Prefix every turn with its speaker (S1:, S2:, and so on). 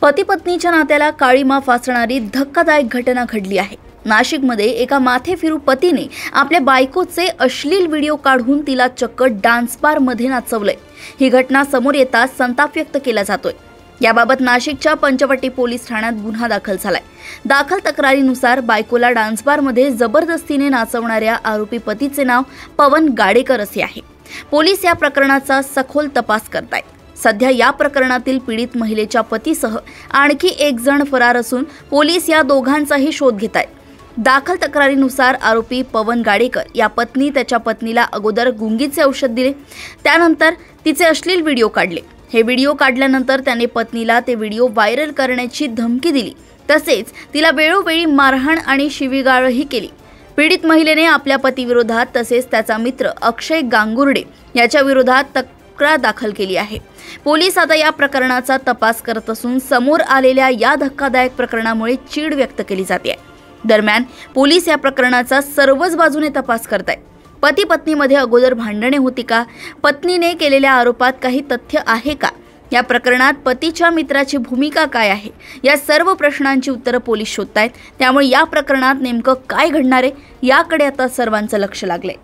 S1: पती पत्नीच्या नात्याला काळीमा फासणारी धक्कादायक घटना घडली आहे। नाशिकमध्ये एका माथे फिरू पतीने आपल्या बायकोचे अश्लील व्हिडिओ काढून तिला चक्क डान्स बार मध्ये नाचवलंय। ही घटना समोर येताच संताप व्यक्त केला जातोय। याबाबत नाशिकच्या पंचवटी पोलीस ठाण्यात गुन्हा दाखल झालाय। दाखल तक्रारीनुसार बायकोला डान्स बार मध्ये जबरदस्तीने नाचवणाऱ्या आरोपी पतीचे नाव पवन गाडेकर असे आहे। पोलीस या प्रकरणाचा सखोल तपास करतायत। सध्या या प्रकरणातील पीडित महिलेच्या पतीसह आणखी एक जण फरार असून पोलीस या दोघांचाही शोध घेत आहेत। दाखल तक्रारीनुसार आरोपी पवन गाडेकर या पत्नी त्याच्या पत्नीला अगोदर गुंगीचे औषध दिले, त्यानंतर तिचे अश्लील व्हिडिओ काढले। हे व्हिडिओ काढल्यानंतर त्याने पत्नीला ते व्हिडिओ व्हायरल करण्याची धमकी दिली, तसेच तिला वेळोवेळी मारहाण आणि शिवीगाळही केली। पीडित महिलेने आपल्या पतीविरोधात तसेच त्याचा मित्र अक्षय गांगुर्डे याच्या विरोधात तक्रार दाखल केली आहे। पोलीस आता या प्रकरणाचा तपास करत असून समोर आलेल्या या धक्कादायक प्रकरणामुळे चीड व्यक्त केली जाते। दरम्यान पोलीस या प्रकरणाचा सर्वच बाजूने तपास करत आहेत। पती पत्नीमध्ये अगोदर भांडणे होती का? पत्नीने केलेल्या आरोपात काही तथ्य आहे का? या प्रकरणात पतीच्या मित्राची भूमिका काय आहे? या सर्व प्रश्नांची उत्तरे पोलीस शोधतायत। त्यामुळे या प्रकरणात नेमकं काय घडणार आहे याकडे आता सर्वांचं लक्ष लागलंय।